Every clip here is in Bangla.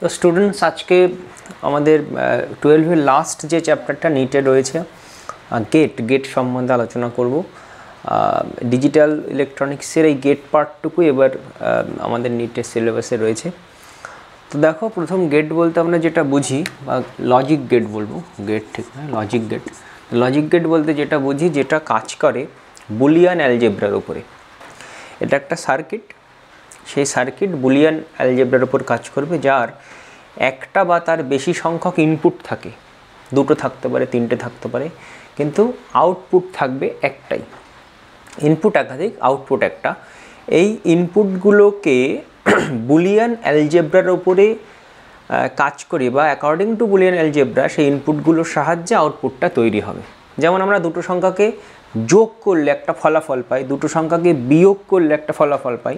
তো স্টুডেন্টস আজকে আমাদের 12 লাস্ট যে চ্যাপ্টারটা নিটে রয়েছে গেট সম্বন্ধে আলোচনা করব। ডিজিটাল ইলেকট্রনিক্সের এই গেট পার্টটুকু এবার আমাদের নিটের সিলেবাসে রয়েছে। তো দেখো, প্রথম গেট বলতে আমরা যেটা বুঝি বা লজিক গেট বলবো, গেট ঠিক নয়, লজিক গেট। লজিক গেট বলতে যেটা বুঝি, যেটা কাজ করে বুলিয়ান অ্যালজেব্রার উপরে। এটা একটা সার্কিট, সেই সার্কিট বুলিয়ান অ্যালজেব্রার উপর কাজ করবে, যার একটা বা তার বেশি সংখ্যক ইনপুট থাকে, দুটো থাকতে পারে, তিনটে থাকতে পারে, কিন্তু আউটপুট থাকবে একটাই। ইনপুট একাধিক, আউটপুট একটা। এই ইনপুটগুলোকে বুলিয়ান অ্যালজেব্রার উপরে কাজ করি বা অ্যাকর্ডিং টু বুলিয়ান অ্যালজেব্রা সেই ইনপুটগুলোর সাহায্যে আউটপুটটা তৈরি হবে। যেমন আমরা দুটো সংখ্যাকে যোগ করলে একটা ফলাফল পাই, দুটো সংখ্যাকে বিয়োগ করলে একটা ফলাফল পাই,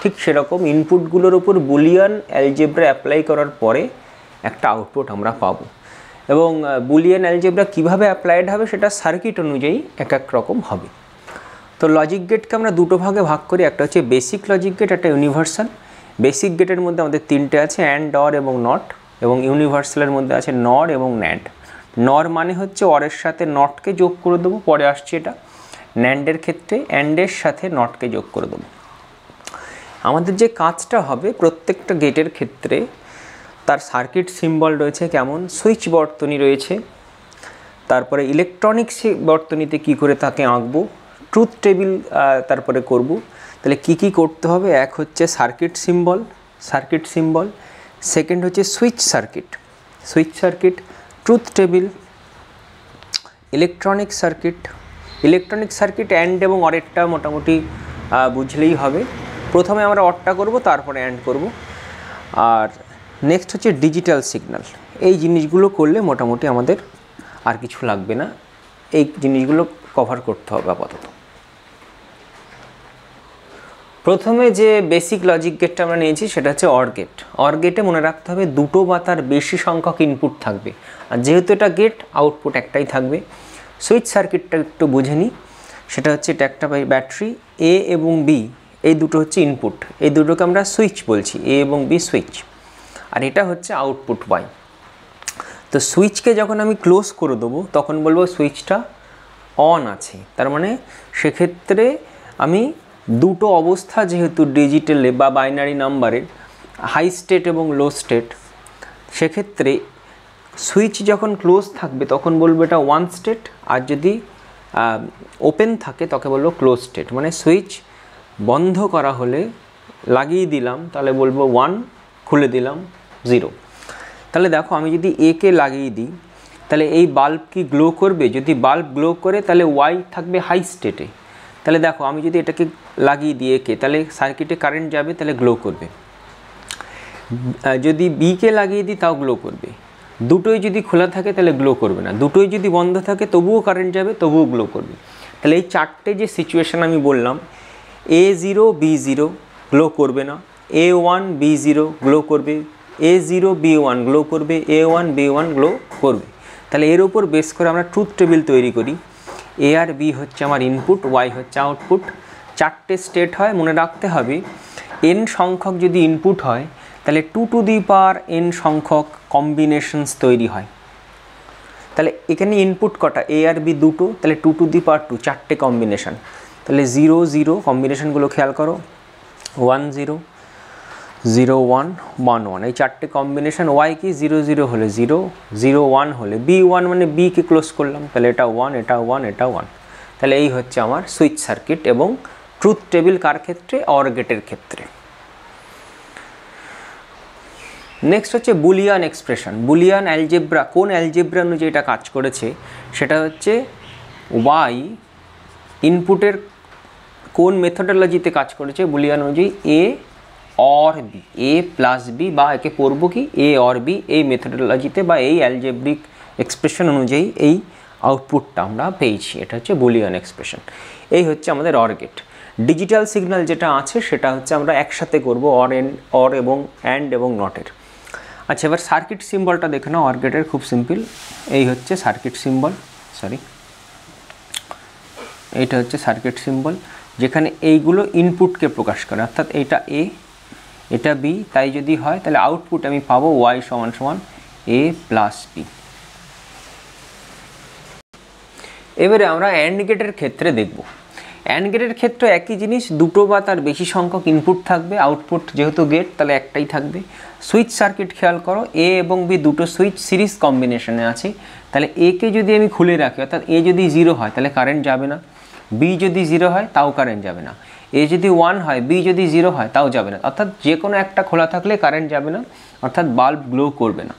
ঠিক সেরকম ইনপুটগুলোর উপর বুলিয়ান অ্যালজেব্রা অ্যাপ্লাই করার পরে একটা আউটপুট আমরা পাবো। এবং বুলিয়ান অ্যালজেব্রা কীভাবে অ্যাপ্লাইড হবে সেটা সার্কিট অনুযায়ী এক এক রকম হবে। তো লজিক গেটকে আমরা দুটো ভাগে ভাগ করি, একটা হচ্ছে বেসিক লজিক গেট, একটা ইউনিভার্সাল। বেসিক গেটের মধ্যে আমাদের তিনটে আছে, অ্যান্ড, অর এবং নট, এবং ইউনিভার্সালের মধ্যে আছে নর এবং ন্যান্ড। নর মানে হচ্ছে অরের সাথে নটকে যোগ করে দেবো, পরে আসছে এটা। ন্যান্ডের ক্ষেত্রে অ্যান্ডের সাথে নটকে যোগ করে দেবো। আমাদের যে কাজটা হবে প্রত্যেকটা গেটের ক্ষেত্রে তার সার্কিট সিম্বল রয়েছে, কেমন সুইচ বর্তনী রয়েছে, তারপরে ইলেকট্রনিক্স বর্তনীতে কি করে তাকে আঁকবো, ট্রুথ টেবিল তারপরে করব। তাহলে কি কি করতে হবে? এক হচ্ছে সার্কিট সিম্বল, সেকেন্ড হচ্ছে switch circuit, truth table, electronic circuit and এবং অরেরটা মোটামুটি বুঝলেই হবে। প্রথমে আমরা অরটা করব, তারপরে অ্যান্ড করব। আর নেক্সট হচ্ছে ডিজিটাল সিগন্যাল। এই জিনিসগুলো করলে মোটামুটি আমাদের আর কিছু লাগবে না, এই জিনিসগুলো কভার করতে হবে আপাতত। প্রথমে যে বেসিক লজিক গেটটা আমরা নিয়েছি সেটা হচ্ছে অর গেট। অর গেটে মনে রাখতে হবে দুটো বা তার বেশি সংখ্যক ইনপুট থাকবে, আর যেহেতু এটা গেট, আউটপুট একটাই থাকবে। সুইচ সার্কিটটা একটু বুঝে নিই, সেটা হচ্ছে এটা একটা ব্যাটারি, এ এবং বি এই দুটো হচ্ছে ইনপুট, এই দুটোকে আমরা সুইচ বলছি, এ এবং বি সুইচ, আর এটা হচ্ছে আউটপুট ওয়াই। তো সুইচকে যখন আমি ক্লোজ করে দেবো তখন বলবো সুইচটা অন আছে, তার মানে সেক্ষেত্রে আমি দুটো অবস্থা যেহেতু ডিজিটালে বা বাইনারি নাম্বারের, হাই স্টেট এবং লো স্টেট, সেক্ষেত্রে সুইচ যখন ক্লোজ থাকবে তখন বলবো এটা ওয়ান স্টেট, আর যদি ওপেন থাকে তাকে বলবো ক্লোজ স্টেট। মানে সুইচ বন্ধ করা হলে লাগিয়ে দিলাম তাহলে বলবো 1, খুলে দিলাম 0। তাহলে দেখো, আমি যদি একে লাগিয়ে দিই তাহলে এই বাল্ব কি গ্লো করবে? যদি বাল্ব গ্লো করে তাহলে ওয়াই থাকবে হাই স্টেটে। তাহলে দেখো, আমি যদি এটাকে লাগিয়ে দিই একে, তাহলে সার্কিটে কারেন্ট যাবে, তাহলে গ্লো করবে। যদি বিকে লাগিয়ে দিই তাও গ্লো করবে। দুটোই যদি খোলা থাকে তাহলে গ্লো করবে না, দুটোই যদি বন্ধ থাকে তবুও কারেন্ট যাবে, তবুও গ্লো করবে। তাহলে এই চারটে যে সিচুয়েশান আমি বললাম, A0 B0 গ্লো করবে না, A1 B0 গ্লো করবে, A0 B1 গ্লো করবে, A1 B1 গ্লো করবে। তাহলে এর উপর বেস করে আমরা ট্রুথ টেবিল তৈরি করি। এ আর বি হচ্ছে আমার ইনপুট, ওয়াই হচ্ছে আউটপুট। চারটে স্টেট হয়, মনে রাখতে হবে n সংখ্যক যদি ইনপুট হয় তাহলে 2 টু দি পাওয়ার n সংখ্যক কম্বিনেশনস তৈরি হয়। তাহলে এখানে ইনপুট কটা? এ আর বি দুটো, তাহলে 2 টু দি পাওয়ার 2, চারটে কম্বিনেশন। তাহলে 0 0 কম্বিনেশনগুলো খেয়াল করো, 1 0 0 1 1 1, এই চারটে কম্বিনেশন। ওয়াই কি? 0 0 হলে 0, 0 1 হলে B1, মানে বিকে ক্লোজ করলাম, তাহলে এটা 1, এটা 1, এটা 1। তাহলে এই হচ্ছে আমার সুইচ সার্কিট এবং ট্রুথ টেবিল কার ক্ষেত্রে? অর গেটের ক্ষেত্রে। নেক্সট হচ্ছে বুলিয়ান এক্সপ্রেশন। বুলিয়ান অ্যালজেব্রা, কোন অ্যালজেব্রা অনুযায়ী এটা কাজ করেছে সেটা হচ্ছে ওয়াই ইনপুটের কোন মেথডোলজিতে কাজ করেছে বুলিয়ান অনুযায়ী, A or B, A plus B, বা একে পড়ব কি এ অর বি, এই মেথডোলজিতে বা এই অ্যালজেব্রিক এক্সপ্রেশন অনুযায়ী এই আউটপুটটা আমরা পেয়েছি। এটা হচ্ছে বুলিয়ান এক্সপ্রেশন। এই হচ্ছে আমাদের অর গেট। ডিজিটাল সিগন্যাল যেটা আছে সেটা হচ্ছে আমরা একসাথে করব, অর এবং অ্যান্ড এবং নটের। আচ্ছা, এবার সার্কিট সিম্বলটা দেখে নাও অর গেটের, খুব সিম্পল। এই হচ্ছে সার্কিট সিম্বল, এইটা হচ্ছে সার্কিট সিম্বল, যেখানে এইগুলো ইনপুটকে প্রকাশ করে, অর্থাৎ এইটা এ, এটা বি, তাই যদি হয় তাহলে আউটপুট আমি পাবো ওয়াই সমান সমান এ প্লাস বি। এবারে আমরা অ্যান্ড গেটের ক্ষেত্রে দেখব। অ্যান্ড গেটের ক্ষেত্রে একই জিনিস, দুটো বা তার বেশি সংখ্যক ইনপুট থাকবে, আউটপুট যেহেতু গেট তাহলে একটাই থাকবে। সুইচ সার্কিট খেয়াল করো, এ এবং বি দুটো সুইচ সিরিজ কম্বিনেশনে আছে, তাহলে এ কে যদি আমি খুলে রাখি অর্থাৎ এ যদি 0 হয় তাহলে কারেন্ট যাবে না, বি যদি 0 হয় তাও কারেন্ট যাবে না, এ যদি 1 হয় বি যদি 0 হয় তাও যাবে না, অর্থাৎ যে কোনো একটা খোলা থাকলে কারেন্ট যাবে না, অর্থাৎ বাল্ব গ্লো করবে না।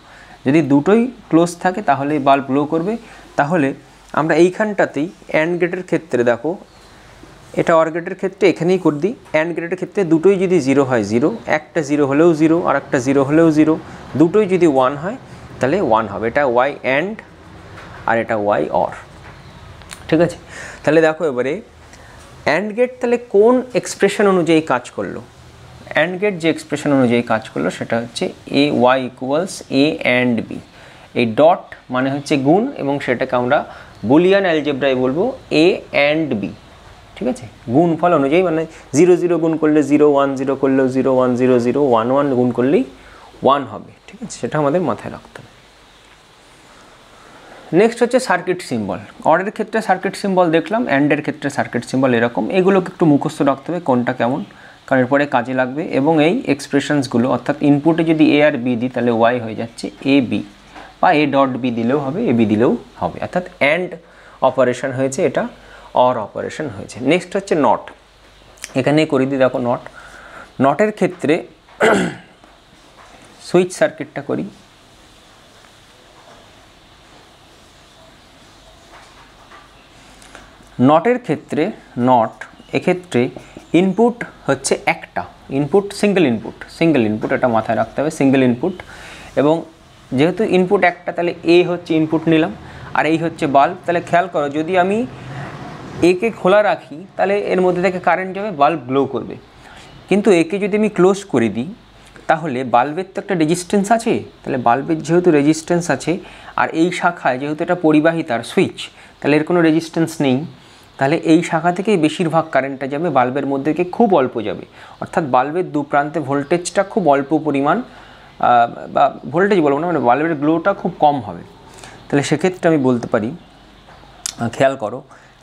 যদি দুটোই ক্লোজ থাকে তাহলে বাল্ব গ্লো করবে। তাহলে আমরা এইখানটাতেই অ্যান্ড গেটের ক্ষেত্রে দেখো, এটা অর গেটের ক্ষেত্রে এখানেই করে দিই, অ্যান্ড গেটের ক্ষেত্রে দুটোই যদি 0 হয় 0, একটা 0 হলেও 0 আর একটা 0 হলেও 0, দুটোই যদি 1 হয় তাহলে 1 হবে। এটা ওয়াই অ্যান্ড আর এটা ওয়াই অর, ঠিক আছে। তাহলে দেখো এবারে অ্যান্ড গেট তাহলে কোন এক্সপ্রেশন অনুযায়ী কাজ করলো, অ্যান্ড গেট যে এক্সপ্রেশন অনুযায়ী কাজ করলো সেটা হচ্ছে A Y equals A and B. এই ডট মানে হচ্ছে গুণ এবং সেটাকে আমরা বুলিয়ান অ্যালজেব্রায় বলবো এ অ্যান্ড বি, ঠিক আছে। গুণ ফল অনুযায়ী মানে 0 0 গুণ করলে 0, 1 0 করলেও 0, 1 0 0, 1 1 গুণ করলেই 1 হবে, ঠিক আছে, সেটা আমাদের মাথায় রাখতে হবে। নেক্সট হচ্ছে সার্কিট সিম্বল। অরের ক্ষেত্রে সার্কিট সিম্বল দেখলাম, অ্যান্ডের ক্ষেত্রে সার্কিট সিম্বল এরকম, এগুলোকে একটু মুখস্থ রাখতে হবে কোনটা কেমন, কারণ এরপরে কাজে লাগবে। এবং এই এক্সপ্রেশনসগুলো অর্থাৎ ইনপুটে যদি এ আর বি দিই তাহলে ওয়াই হয়ে যাচ্ছে এ বি, বা এ ডট বি দিলেও হবে, এ বি দিলেও হবে, অর্থাৎ অ্যান্ড অপারেশন হয়েছে, এটা অর অপারেশন হয়েছে। নেক্সট হচ্ছে নট, এখানে করে দিই দেখো নট। নটের ক্ষেত্রে সুইচ সার্কিটটা করি, নটের ক্ষেত্রে নট এক্ষেত্রে ইনপুট হচ্ছে একটা, ইনপুট সিঙ্গেল ইনপুট, এটা মাথায় রাখতে হবে, সিঙ্গেল ইনপুট। এবং যেহেতু ইনপুট একটা তাহলে এ হচ্ছে ইনপুট নিলাম আর এই হচ্ছে বাল্ব। তাহলে খেয়াল করো যদি আমি একে খোলা রাখি তাহলে এর মধ্যে থেকে কারেন্ট যাবে, বাল্ব গ্লো করবে, কিন্তু একে যদি আমি ক্লোজ করে দিই তাহলে বাল্বের তো একটা রেজিস্ট্যান্স আছে, তাহলে বাল্বের যেহেতু রেজিস্ট্যান্স আছে আর এই শাখায় যেহেতু এটা পরিবাহিতার সুইচ তাহলে এর কোনো রেজিস্ট্যান্স নেই, তাহলে এই শাখা থেকেই বেশিরভাগ কারেন্টটা যাবে, বাল্বের মধ্যে থেকে খুব অল্প যাবে, অর্থাৎ বাল্বের দু প্রান্তে ভোল্টেজটা খুব অল্প পরিমাণ, বা ভোল্টেজ বলবো না, মানে বাল্বের গ্লোটা খুব কম হবে। তাহলে সেক্ষেত্রে আমি বলতে পারি, খেয়াল করো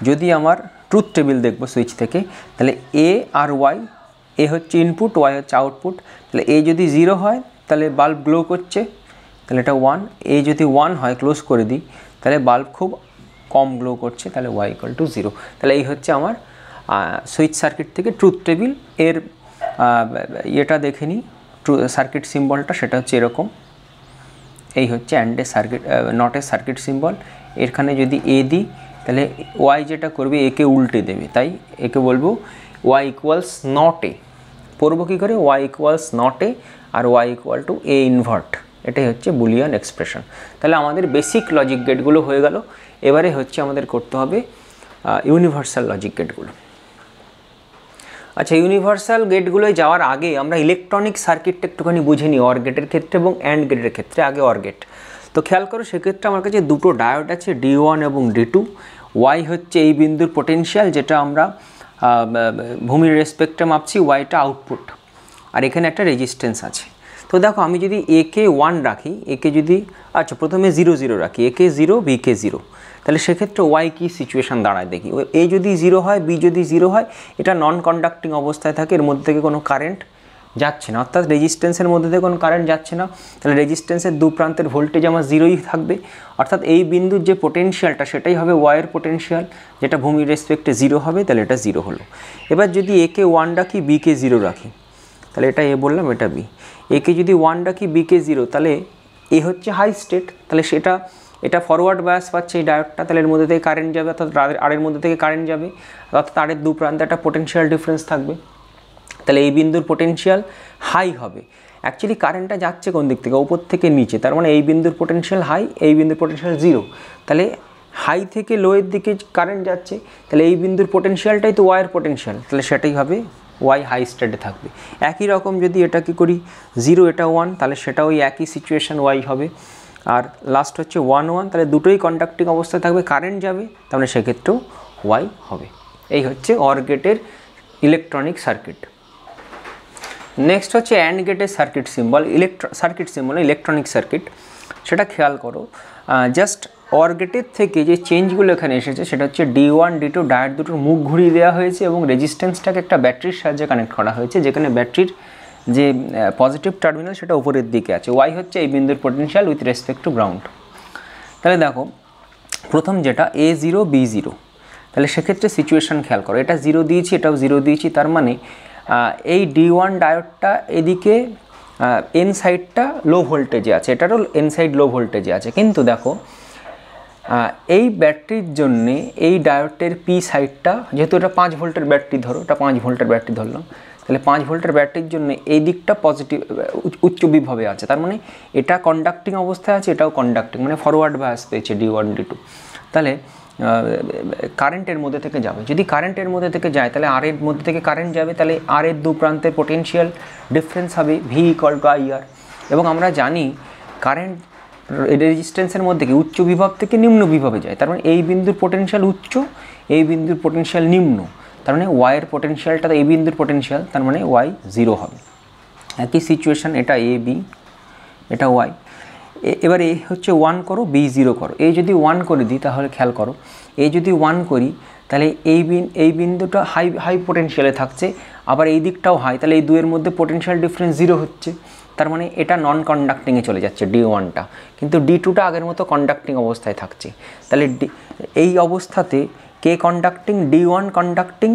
যদি আমার ট্রুথ টেবিল দেখবো সুইচ থেকে, তাহলে এ আর ওয়াই, এ হচ্ছে ইনপুট ওয়াই হচ্ছে আউটপুট, তাহলে এ যদি 0 হয় তাহলে বাল্ব গ্লো করছে, তাহলে এটা 1, এ যদি 1 হয় ক্লোজ করে দিই তাহলে বাল্ব খুব কম গ্লো করছে, তাহলে ওয়াই ইকুয়াল টু 0। তাহলে এই হচ্ছে আমার সুইচ সার্কিট থেকে ট্রুথ টেবিল। এর এটা দেখে নিই সার্কিট সিম্বলটা, সেটা হচ্ছে এরকম, এই হচ্ছে অ্যান্ডের সার্কিট, নটের সার্কিট সিম্বল। এখানে যদি এ দিই তাহলে ওয়াই যেটা করবে একে উল্টে দেবে, তাই একে বলবো ওয়াই ইকুয়ালস নট এ, পড়বো কী করে, ওয়াই ইকুয়ালস নট এ আর Y equal to A invert, এটাই হচ্ছে বুলিয়ান এক্সপ্রেশন। তাহলে আমাদের বেসিক লজিক গেটগুলো হয়ে গেল, এবারে হচ্ছে আমাদের করতে হবে ইউনিভার্সাল লজিক গেটগুলো। আচ্ছা, ইউনিভার্সাল গেটগুলোয় যাওয়ার আগে আমরা ইলেকট্রনিক সার্কিটটা একটুখানি বুঝে নিই, অর গেটের ক্ষেত্রে এবং অ্যান্ড গেটের ক্ষেত্রে। আগে অর গেট, তো খেয়াল করো সেক্ষেত্রে আমার কাছে দুটো ডায়োড আছে D1 এবং D2। ওয়াই হচ্ছে এই বিন্দুর পোটেনশিয়াল যেটা আমরা ভূমির রেসপেক্টে মাপছি, ওয়াইটা আউটপুট, আর এখানে একটা রেজিস্ট্যান্স আছে। তো দেখো আমি যদি একে 1 রাখি, একে যদি আচ্ছা প্রথমে 0 0 রাখি, একে 0 বিকে 0, তাহলে সেক্ষেত্রে ওয়াই কী সিচুয়েশান দাঁড়ায় দেখি, এ যদি 0 হয় বি যদি 0 হয়, এটা নন কন্ডাক্টিং অবস্থায় থাকে, এর মধ্যে থেকে কোনো কারেন্ট যাচ্ছে না, অর্থাৎ রেজিস্ট্যান্সের মধ্যে থেকে কোনো কারেন্ট যাচ্ছে না, তাহলে রেজিস্ট্যান্সের দু প্রান্তের ভোল্টেজ আমার 0ই থাকবে, অর্থাৎ এই বিন্দুর যে পোটেনশিয়ালটা সেটাই হবে ওয়াইয়ের পোটেনশিয়াল, যেটা ভূমির রেসপেক্টে 0 হবে, তাহলে এটা 0 হলো। এবার যদি একে 1 রাখি বিকে 0 রাখি, তাহলে এটা এ বললাম, এটা বি। একে যদি 1 রাখি বিকে 0, তাহলে এ হচ্ছে হাই স্টেট, তাহলে এটা ফরওয়ার্ড বায়াস পাচ্ছে এই ডায়োডটা, তাহলে এর মধ্যে থেকে কারেন্ট যাবে, অর্থাৎ আরের মধ্যে থেকে কারেন্ট যাবে, অর্থাৎ তারের দু প্রান্তে একটা পোটেনশিয়াল ডিফারেন্স থাকবে, তাহলে এই বিন্দুর পোটেনশিয়াল হাই হবে। অ্যাকচুয়ালি কারেন্টটা যাচ্ছে কোন দিক থেকে, ওপর থেকে নিচে, তার মানে এই বিন্দুর পোটেনশিয়াল হাই, এই বিন্দুর পোটেনশিয়াল 0, তাহলে হাই থেকে লোয়ের দিকে কারেন্ট যাচ্ছে, তাহলে এই বিন্দুর পোটেনশিয়ালটাই তো ওয়াইয়ের পোটেনশিয়াল, তাহলে সেটাই হবে ওয়াই হাই স্টেটে থাকবে। একই রকম যদি এটাকে করি 0 এটা 1, তাহলে সেটা ওই একই সিচুয়েশান ওয়াই হবে। আর লাস্ট হচ্ছে 1 1, তাহলে দুটোই কন্ডাক্টিং অবস্থায় থাকবে, কারেন্ট যাবে, তাহলে সেক্ষেত্রেও ওয়াই হবে। এই হচ্ছে অর গেটের ইলেকট্রনিক সার্কিট। নেক্সট হচ্ছে অ্যান্ড গেটের circuit symbol, circuit symbol electronic circuit, সেটা খেয়াল করো। জাস্ট অর গেটের থেকে যে চেঞ্জগুলো এখানে এসেছে সেটা হচ্ছে D1 D2 ডায়োড দুটোর মুখ ঘুরিয়ে দেওয়া হয়েছে এবং রেজিস্ট্যান্সটাকে একটা ব্যাটারির সাহায্যে কানেক্ট করা হয়েছে, যেখানে ব্যাটারির যে পজিটিভ টার্মিনাল সেটা উপরের দিকে আছে। ওয়াই হচ্ছে এই বিন্দুর potential with respect to ground. তাহলে দেখো প্রথম যেটা A0 B0, তাহলে সেক্ষেত্রে সিচুয়েশান খেয়াল করো, এটা 0 দিয়েছি, এটাও 0 দিয়েছি, তার মানে এই D1 ডায়োডটা এদিকে এন সাইডটা লো ভোল্টেজে আছে, এটারও এন সাইড লো ভোল্টেজে আছে। কিন্তু দেখো এই ব্যাটারির জন্যে এই ডায়োডের পি সাইডটা, যেহেতু এটা 5 ভোল্টের ব্যাটারি, ধরো এটা 5 ভোল্টের ব্যাটারি ধরলাম, তাহলে 5 ভোল্টের ব্যাটারির জন্য এই দিকটা পজিটিভ উচ্চ বিভবে আছে, তার মানে এটা কন্ডাক্টিং অবস্থায় আছে, এটাও কন্ডাক্টিং, মানে ফরওয়ার্ড বায়াস পেয়েছে D1 D2। তাহলে কারেন্টের মধ্যে থেকে যাবে, যদি কারেন্টের মধ্যে থেকে যায় তাহলে আর এর মধ্যে থেকে কারেন্ট যাবে, তাহলে আর এর দু প্রান্তের পোটেনশিয়াল ডিফারেন্স হবে V = IR। এবং আমরা জানি কারেন্ট রেজিস্ট্যান্সের মধ্যে কি উচ্চ বিভব থেকে নিম্ন বিভবে যায়, তার মানে এই বিন্দুর পোটেনশিয়াল উচ্চ, এই বিন্দুর পোটেনশিয়াল নিম্ন, তার মানে ওয়াইয়ের পোটেনশিয়ালটা এই বিন্দুর পোটেনশিয়াল, তার মানে ওয়াই 0 হবে। একই সিচুয়েশান, এটা এ বি, এটা ওয়াই। এবার এ হচ্ছে 1 করো, B0 করো। এই যদি 1 করে দিই তাহলে খেয়াল করো, এই যদি 1 করি তাহলে এই বিন্দুটা হাই পোটেনশিয়ালে থাকছে, আবার এই দিকটাও হাই, তাহলে এই দুয়ের মধ্যে পোটেনশিয়াল ডিফারেন্স 0 হচ্ছে, তার মানে এটা নন কন্ডাক্টিংয়ে চলে যাচ্ছে D1টা, কিন্তু D2টা আগের মতো কন্ডাক্টিং অবস্থায় থাকছে। তাহলে এই অবস্থাতে কে conducting? D1 conducting,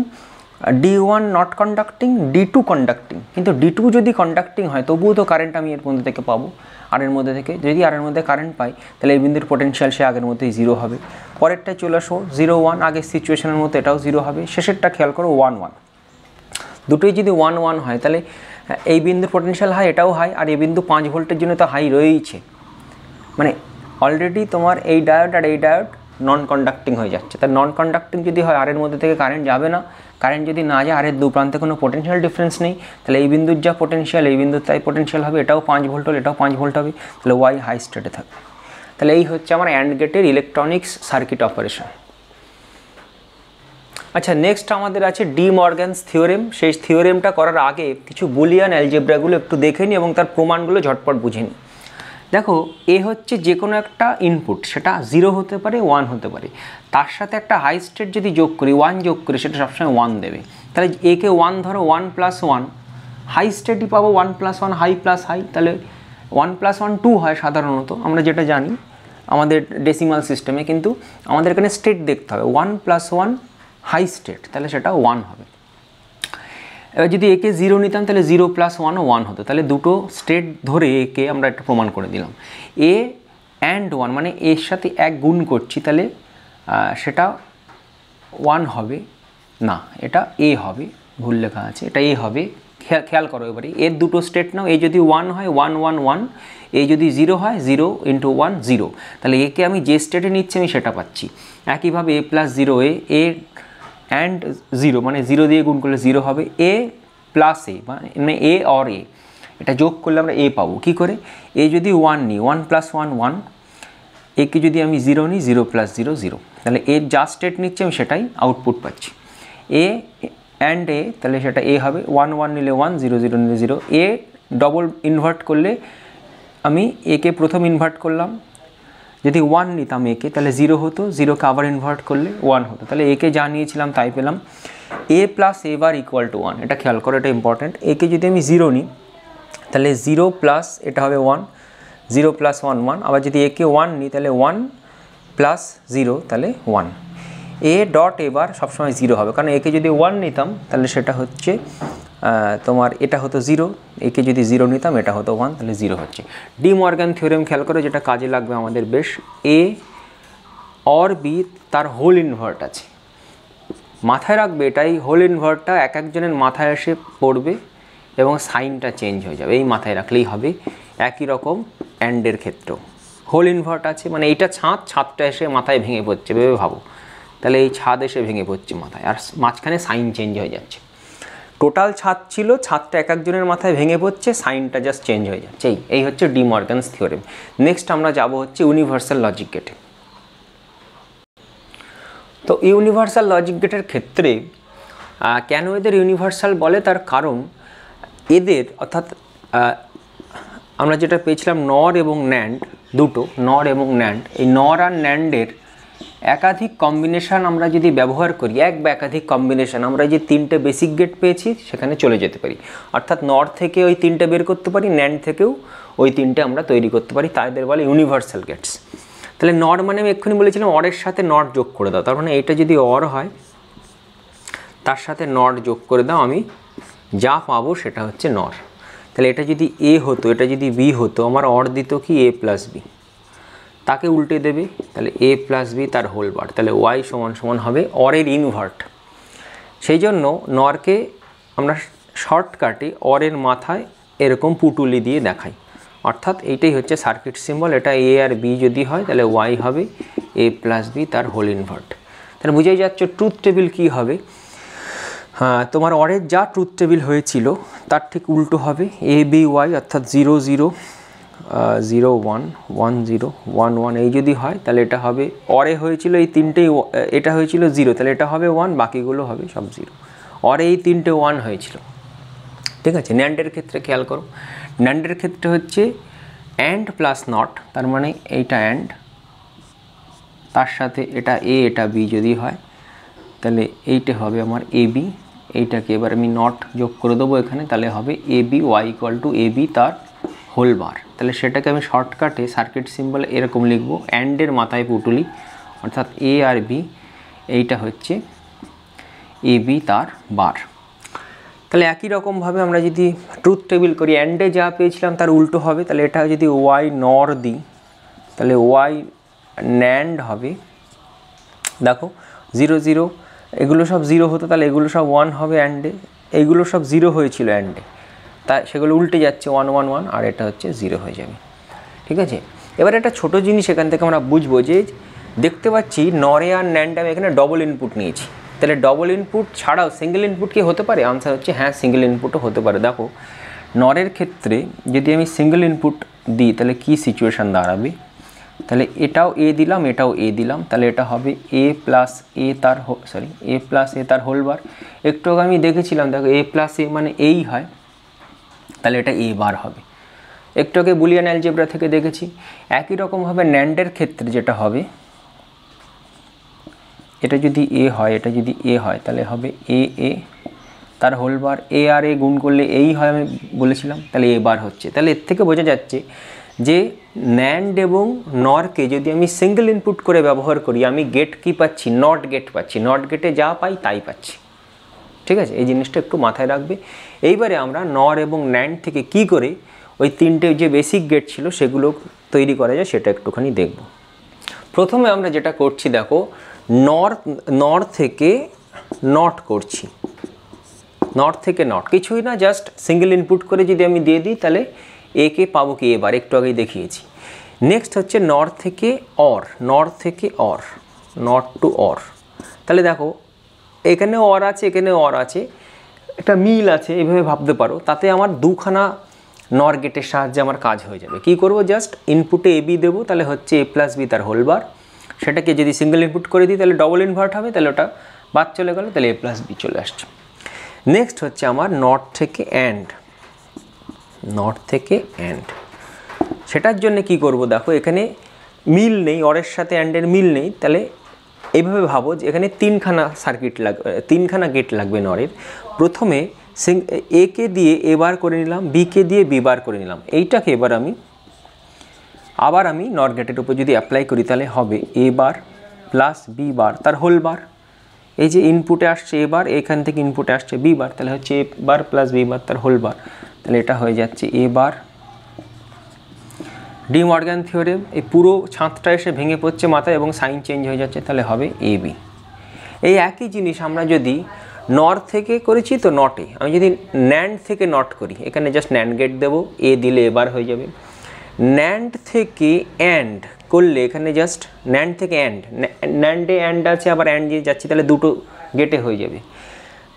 D1 not conducting, D2 conducting. কিন্তু D2 যদি কন্ডাক্টিং হয় তবুও তো কারেন্ট আমি এর মধ্যে থেকে পাবো, আর এর মধ্যে থেকে যদি আর এর মধ্যে কারেন্ট পাই তাহলে এই বিন্দুর পোটেনশিয়াল সে আগের মধ্যেই 0 হবে। পরেরটায় চলে আসো 0 1, আগের সিচুয়েশনের মতো এটাও 0 হবে। শেষেরটা খেয়াল করো 1 1, দুটোই যদি 1 1 হয় তাহলে এই বিন্দুর পোটেনশিয়াল হাই, এটাও হাই, আর এই বিন্দু 5 ভোল্টের জন্য তো হাই রয়েইছে, মানে অলরেডি তোমার এই ডায়োড আর এই ডায়োড নন কন্ডাক্টিং হয়ে যাচ্ছে। তার নন কন্ডাক্টিং যদি হয় আর এর মধ্যে থেকে কারেন্ট যাবে না, কারেন্ট যদি না যায় আর এর দু প্রান্তে কোনো পোটেনশিয়াল ডিফারেন্স নেই, তাহলে এই বিন্দুর যা পোটেনশিয়াল এই বিন্দুর তাই পোটেনশিয়াল হবে, এটাও 5 ভোল্ট হলে এটাও 5 ভোল্ট হবে, তাহলে ওয়াই হাই স্টেটে থাকবে। তাহলে এই হচ্ছে আমার অ্যান্ড গেটের ইলেকট্রনিক্স সার্কিট অপারেশন। আচ্ছা, নেক্সট আমাদের আছে ডি মর্গ্যানস থিওরেম। সেই থিওরেমটা করার আগে কিছু বুলিয়ান অ্যালজেব্রাগুলো একটু দেখে নিই এবং তার প্রমাণগুলো ঝটপট বুঝে নিই। দেখো, এ হচ্ছে যে কোনো একটা ইনপুট, সেটা 0 হতে পারে 1 হতে পারে, তার সাথে একটা হাই স্টেট যদি যোগ করি 1 যোগ করি সেটা সবসময় 1 দেবে। তাহলে একে 1 ধরো, 1 + 1 হাই স্টেটই পাবো, 1 + 1 হাই প্লাস হাই, তাহলে 1 + 1 2 হয় সাধারণত, আমরা যেটা জানি আমাদের ডেসিমাল সিস্টেমে। কিন্তু আমাদের এখানে স্টেট দেখতে হবে, 1 + 1 হাই স্টেট, তাহলে সেটা 1 হবে। এবার যদি একে 0 নিতাম তাহলে 0 + 1ও 1 হতো, তাহলে দুটো স্টেট ধরে একে আমরা একটা প্রমাণ করে দিলাম। এ অ্যান্ড 1 মানে এর সাথে 1 গুণ করছি, তাহলে সেটা 1 হবে না, এটা এ হবে, ভুল লেখা আছে, এটা এ হবে। খেয়াল করো এবারে এর দুটো স্টেট নাও, এ যদি 1 হয় 1 1 1, এ যদি 0 হয় 0 × 1 0, তাহলে একে আমি যে স্টেটে নিচ্ছি আমি সেটা পাচ্ছি। একইভাবে a + 0 এ অ্যান্ড 0 মানে 0 দিয়ে গুণ করলে 0 হবে, a + a মানে a অর a, এটা যোগ করলে আমরা a পাবো। কী করে? এ যদি 1 নিই, 1 + 1 1, একে যদি আমি 0 নিই 0 + 0 0, তাহলে এর যা স্টেট নিচ্ছে আমি সেটাই আউটপুট পাচ্ছি। এ অ্যান্ড এ, তাহলে সেটা এ হবে, 1 1 নিলে 1, 0 0 নিলে 0। এ ডবল ইনভার্ট করলে আমি একে প্রথম ইনভার্ট করলাম, যদি 1 নিতাম একে তাহলে 0 হতো, 0কে আবার ইনভার্ট করলে 1 হতো, তাহলে একে যা নিয়েছিলাম তাই পেলাম। a + a বার = 1, এটা খেয়াল করো, এটা ইম্পর্টেন্ট। একে যদি আমি 0 নিই তাহলে 0 প্লাস এটা হবে 1, 0 + 1 1, আবার যদি একে 1 নিই তাহলে 1 + 0 তাহলে 1। a ডট এবার সবসময় 0 হবে, কারণ একে যদি 1 নিতাম তাহলে সেটা হচ্ছে তোমার এটা হতো 0, একে যদি 0 নিতাম এটা হতো 1, তাহলে 0 হচ্ছে। ডি মর্গ্যান থিওরেম খেয়াল করে, যেটা কাজে লাগবে আমাদের বেশ। এ অর বি তার হোল ইনভার্ট আছে, মাথায় রাখবে এটাই, হোল ইনভার্টটা এক একজনের মাথায় এসে পড়বে এবং সাইনটা চেঞ্জ হয়ে যাবে, এই মাথায় রাখলেই হবে। একই রকম অ্যান্ডের ক্ষেত্রেও হোল ইনভার্ট আছে, মানে এইটা ছাদটা এসে মাথায় ভেঙে পড়ছে, ভেবে ভাবো, তাহলে এই ছাদ এসে ভেঙে পড়ছে মাথায়, আর মাঝখানে সাইন চেঞ্জ হয়ে যাচ্ছে। টোটাল ছাদ ছিল, ছাদটা এক একজনের মাথায় ভেঙে পড়ছে, সাইনটা জাস্ট চেঞ্জ হয়ে যাচ্ছে। এই হচ্ছে ডি মর্গ্যানস থিওরেম। নেক্সট আমরা যাব হচ্ছে ইউনিভার্সাল লজিক গেটে। তো ইউনিভার্সাল লজিক গেটের ক্ষেত্রে কেন এদের ইউনিভার্সাল বলে, তার কারণ এদের অর্থাৎ আমরা যেটা পেয়েছিলাম নর এবং ন্যান্ড, দুটো নর এবং ন্যান্ড, এই নর আর ন্যান্ডের একাধিক কম্বিনেশান আমরা যদি ব্যবহার করি, এক বা একাধিক কম্বিনেশান, আমরা যে 3টে বেসিক গেট পেয়েছি সেখানে চলে যেতে পারি। অর্থাৎ নর থেকে ওই 3টে বের করতে পারি, ন্যান্ড থেকেও ওই 3টে আমরা তৈরি করতে পারি, তাদের বলে ইউনিভার্সাল গেটস। তাহলে নর মানে আমি এক্ষুনি বলেছিলাম অরের সাথে নট যোগ করে দাও, তার মানে এইটা যদি অর হয় তার সাথে নট যোগ করে দাও, আমি যা পাবো সেটা হচ্ছে নর। তাহলে এটা যদি এ হতো, এটা যদি বি হতো, আমার অর দিত কি এ প্লাস বি, তাকে উল্টে দেবে, তাহলে এ প্লাস বি তার হোল বার, তাহলে ওয়াই সমান সমান হবে অরের ইনভার্ট। সেই জন্য নরকে আমরা শর্টকাটে অরের মাথায় এরকম পুটুলি দিয়ে দেখাই, অর্থাৎ এইটাই হচ্ছে সার্কিট সিম্বল। এটা এ আর বি যদি হয় তাহলে ওয়াই হবে এ প্লাস বি তার হোল ইনভার্ট। তাহলে বুঝেই যাচ্ছ ট্রুথ টেবিল কী হবে। হ্যাঁ, তোমার অরের যা ট্রুথ টেবিল হয়েছিল তার ঠিক উল্টো হবে, এ বি ওয়াই অর্থাৎ 0 0 0 1 1 0 1 1 এই যদি হয় তাহলে এটা হবে, অরে হয়েছিল এই 3টেই, এটা হয়েছিল 0 তাহলে এটা হবে 1, বাকিগুলো হবে সব 0। অরে এই 3টে 1 হয়েছিল, ঠিক আছে। ন্যান্ডের ক্ষেত্রে খেয়াল করো, ন্যান্ডের ক্ষেত্রে হচ্ছে অ্যান্ড প্লাস নট, তার মানে এইটা অ্যান্ড, তার সাথে এটা এ এটা বি যদি হয় তাহলে এইটা হবে আমার এ বি, এইটাকে এবার আমি নট যোগ করে দেবো এখানে, তাহলে হবে A B Y equal to A B তার হোল বার। তাহলে সেটাকে আমি শর্টকাটে সার্কিট সিম্বল এরকম লিখবো, অ্যান্ডের মাথায় পুটুলি, অর্থাৎ এ আর বি, এইটা হচ্ছে এ বি তার বার। তাহলে একই রকমভাবে আমরা যদি ট্রুথ টেবিল করি, অ্যান্ডে যা পেয়েছিলাম তার উল্টো হবে, তাহলে এটা যদি ওয়াই নর দিই তাহলে ওয়াই ন্যান্ড হবে, দেখো 0 0 এগুলো সব 0 হতো, তাহলে এগুলো সব 1 হবে অ্যান্ডে, এইগুলো সব 0 হয়েছিল অ্যান্ডে, তাই সেগুলো উল্টে যাচ্ছে 1 1 1, আর এটা হচ্ছে 0 হয়ে যাবে, ঠিক আছে। এবার একটা ছোটো জিনিস এখান থেকে আমরা বুঝবো যে দেখতে পাচ্ছি নরে আর ন্যান্ডে আমি এখানে ডবল ইনপুট নিয়েছি, তাহলে ডবল ইনপুট ছাড়াও সিঙ্গেল ইনপুট কি হতে পারে? আনসার হচ্ছে হ্যাঁ, সিঙ্গেল ইনপুটও হতে পারে। দেখো নরের ক্ষেত্রে যদি আমি সিঙ্গেল ইনপুট দিই তাহলে কি সিচুয়েশান দাঁড়াবে, তাহলে এটাও এ দিলাম, এটাও এ দিলাম, তাহলে এটা হবে এ প্লাস এ তার এ প্লাস এ তার হোল বার। একটু আগে আমি দেখেছিলাম, দেখো এ প্লাস এ মানে এই হয়, তাহলে এটা এ বার হবে। একটু আগে বুলিয়ান অ্যালজেব্রা থেকে দেখেছি। একই রকমভাবে ন্যান্ডের ক্ষেত্রে যেটা হবে, এটা যদি এ হয়, এটা যদি এ হয় তাহলে হবে এ এ তার হোল বার, এ আর এ গুণ করলে এই হয় আমি বলেছিলাম, তাহলে এ বার হচ্ছে। তাহলে এর থেকে বোঝা যাচ্ছে যে ন্যান্ড এবং নরকে যদি আমি সিঙ্গেল ইনপুট করে ব্যবহার করি, আমি গেট কি পাচ্ছি? নট গেট পাচ্ছি, নট গেটে যা পাই তাই পাচ্ছি, ঠিক আছে। এই জিনিসটা একটু মাথায় রাখবে। এইবারে আমরা নর এবং ন্যান্ড থেকে কি করে ওই 3টে যে বেসিক গেট ছিল সেগুলো তৈরি করা যায় সেটা একটুখানি দেখব। প্রথমে আমরা যেটা করছি দেখো, নর থেকে নট করছি, নট থেকে নট কিছুই না, জাস্ট সিঙ্গেল ইনপুট করে যদি আমি দিয়ে দিই তাহলে এ কে পাবো কি এবার, একটু আগেই দেখিয়েছি। নেক্সট হচ্ছে নর থেকে অর, নর থেকে অর, নট টু অর। তাহলে দেখো এখানে অর আছে, এখানে অর আছে, একটা মিল আছে, এইভাবে ভাবতে পারো। তাতে আমার দুখানা নর গেটের সাহায্যে আমার কাজ হয়ে যাবে। কি করব? জাস্ট ইনপুটে এ বি দেবো, তাহলে হচ্ছে এ প্লাস বি তার হোল বার। সেটাকে যদি সিঙ্গেল ইনপুট করে দিই তাহলে ডবল ইনভার্ট হবে, তাহলে ওটা বাদ চলে গেল, তাহলে এ প্লাস বি চলে আসছে। নেক্সট হচ্ছে আমার নট থেকে অ্যান্ড, নট থেকে অ্যান্ড। সেটার জন্য কি করব? দেখো এখানে মিল নেই, অরের সাথে অ্যান্ডের মিল নেই, তাহলে এইভাবে ভাবো যে এখানে তিনখানা সার্কিট লাগবে, তিনখানা গেট লাগবে নরের। প্রথমে এ কে দিয়ে এ বার করে নিলাম, বি কে দিয়ে বি বার করে নিলাম। এইটাকে এবার আবার আমি নর গেটের উপর যদি অ্যাপ্লাই করি তাহলে হবে এ বার প্লাস বি বার তার হোল বার। এই যে ইনপুটে আসছে এ বার, এখান থেকে ইনপুটে আসছে বি বার, তাহলে হচ্ছে এ বার প্লাস বি বার তার হোল বার, তাহলে এটা হয়ে যাচ্ছে এ বার। ডি মর্গ্যান থিওরেম, এই পুরো ছাঁদটা এসে ভেঙে পড়ছে মাথায় এবং সাইন চেঞ্জ হয়ে যাচ্ছে, তাহলে হবে এ বি। এই একই জিনিস আমরা যদি নর থেকে করেছি তো নটে, আমি যদি ন্যান্ড থেকে নট করি, এখানে জাস্ট ন্যান্ড গেট দেবো, এ দিলে এবার হয়ে যাবে। ন্যান্ড থেকে অ্যান্ড করলে এখানে জাস্ট ন্যান্ড থেকে অ্যান্ড, ন্যান্ডে অ্যান্ড আছে আবার অ্যান্ড দিয়ে যাচ্ছি, তাহলে দুটো গেটে হয়ে যাবে।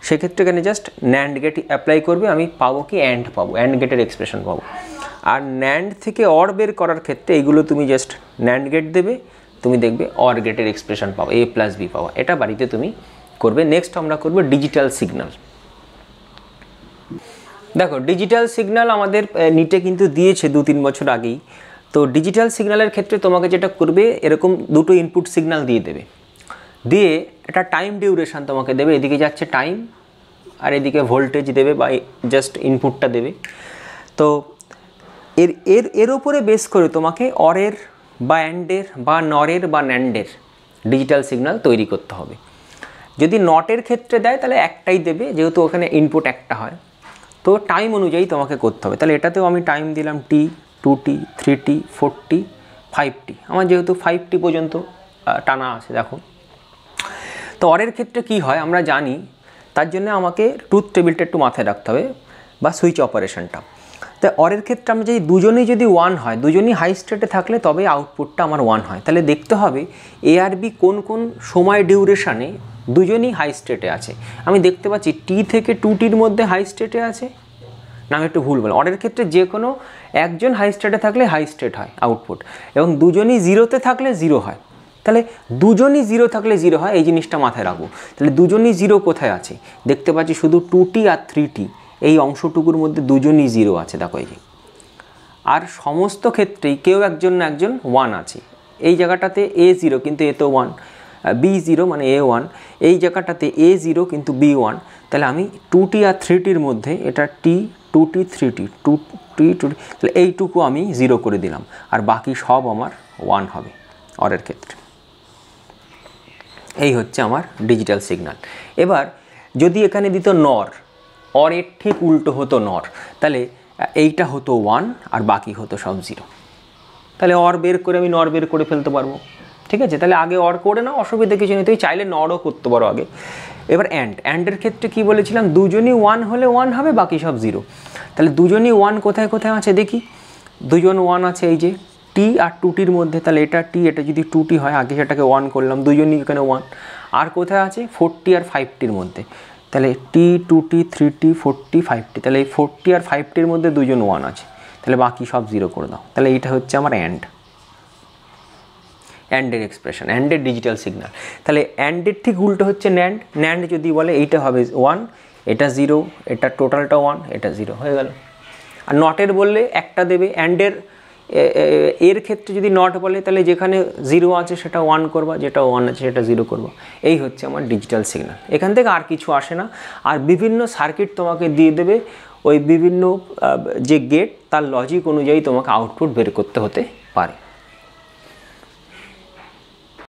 সেক্ষেত্রে এখানে জাস্ট ন্যান্ড গেট অ্যাপ্লাই করবে, আমি পাবো কি অ্যান্ড পাবো, অ্যান্ড গেটের এক্সপ্রেশন পাবো। আর ন্যান্ড থেকে অর বের করার ক্ষেত্রে এইগুলো তুমি জাস্ট ন্যান্ড গেট দেবে, তুমি দেখবে অর গেটের এক্সপ্রেশন পাবো, এ প্লাস বি পাওয়া। এটা বাড়িতে তুমি করবে। নেক্সট আমরা করবো ডিজিটাল সিগন্যাল। দেখো ডিজিটাল সিগন্যাল আমাদের নিটে কিন্তু দিয়েছে 2-3 বছর আগেই। তো ডিজিটাল সিগন্যালের ক্ষেত্রে তোমাকে যেটা করবে, এরকম দুটো ইনপুট সিগন্যাল দিয়ে দেবে, দিয়ে একটা টাইম ডিউরেশান তোমাকে দেবে, এদিকে যাচ্ছে টাইম আর এদিকে ভোল্টেজ দেবে বা জাস্ট ইনপুটটা দেবে। তো এর এর এর ওপরে বেস করে তোমাকে অরের বা অ্যান্ডের বা নরের বা ন্যান্ডের ডিজিটাল সিগন্যাল তৈরি করতে হবে। যদি নটের ক্ষেত্রে দেয় তাহলে একটাই দেবে, যেহেতু ওখানে ইনপুট একটা হয়, তো টাইম অনুযায়ী তোমাকে করতে হবে। তাহলে এটাতেও আমি টাইম দিলাম t, 2t, 3t, 4t, 5t, আমার যেহেতু 5t পর্যন্ত টানা আছে দেখো। তো অরের ক্ষেত্রে কি হয় আমরা জানি, তার জন্য আমাকে ট্রুথ টেবিলটা একটু মাথায় রাখতে হবে বা সুইচ অপারেশনটা। তো অরের ক্ষেত্রে আমি যদি দুজনেই যদি 1 হয়, দুজনই হাই স্টেটে থাকলে তবে আউটপুটটা আমার 1 হয়। তাহলে দেখতে হবে এ আর বি কোন কোন সময় ডিউরেশানে দুজনই হাই স্টেটে আছে। আমি দেখতে পাচ্ছি টি থেকে 2টির মধ্যে হাই স্টেটে আছে না, আমি একটু ভুল বললাম। অরের ক্ষেত্রে যে কোনো একজন হাই স্টেটে থাকলে হাই স্টেট হয় আউটপুট, এবং দুজনই 0তে থাকলে 0 হয়। তাহলে দুজনই 0 থাকলে 0 হয়, এই জিনিসটা মাথায় রাখবো। তাহলে দুজনই 0 কোথায় আছে দেখতে পাচ্ছি, শুধু 2t আর 3t এই অংশটুকুর মধ্যে দুজনই 0 আছে, দেখো এই যে। আর সমস্ত ক্ষেত্রেই কেউ একজন না একজন 1 আছে। এই জায়গাটাতে A0 কিন্তু এ তো 1, B0 মানে A1, এই জায়গাটাতে A0 কিন্তু B1। তাহলে আমি 2t আর 3tর মধ্যে এটা t, 2t, 3t, 2t, 2t, তাহলে এইটুকু আমি 0 করে দিলাম, আর বাকি সব আমার 1 হবে অরের ক্ষেত্রে। এই হচ্ছে আমার ডিজিটাল সিগন্যাল। এবার যদি এখানে দিত নর, অরের ঠিক উল্টো হতো নর, তাহলে এইটা হতো 1 আর বাকি হতো সব 0। তাহলে অর বের করে আমি নর বের করে ফেলতে পারবো, ঠিক আছে। তাহলে আগে অর করে না, অসুবিধা কিছু নেই, তুই চাইলে নরও করতে পারো আগে। এবার অ্যান্ডের ক্ষেত্রে কি বলেছিলাম, দুজনই 1 হলে 1 হবে, বাকি সব 0। তাহলে দুজনই 1 কোথায় কোথায় আছে দেখি, দুজন 1 আছে এই যে টি আর 2টির মধ্যে। তাহলে এটা টি, এটা যদি 2t হয় আগে সেটাকে 1 করলাম, দুজনই এখানে 1। আর কোথায় আছে 4t আর 5tর মধ্যে, তাহলে t, 2t, 3t, 4t, 5t, তাহলে এই 4t আর 5tর মধ্যে দুজন 1 আছে, তাহলে বাকি সব 0 করে দাও। তাহলে এইটা হচ্ছে আমার অ্যান্ডের এক্সপ্রেশন, অ্যান্ডের ডিজিটাল সিগন্যাল। তাহলে অ্যান্ডের ঠিক উল্টো হচ্ছে ন্যান্ড। ন্যান্ড যদি বলে এইটা হবে 1, এটা 0, এটা টোটালটা 1, এটা 0 হয়ে গেল। আর নটের বললে একটা দেবে। অ্যান্ডের এর ক্ষেত্রে যদি নট বলে তাহলে যেখানে 0 আছে সেটা 1 করবা, যেটা 1 আছে সেটা 0 করবা। এই হচ্ছে আমার ডিজিটাল সিগন্যাল। এখান থেকে আর কিছু আসে না। আর বিভিন্ন সার্কিট তোমাকে দিয়ে দেবে, ওই বিভিন্ন যে গেট তার লজিক অনুযায়ী তোমাকে আউটপুট বের করতে হতে পারে।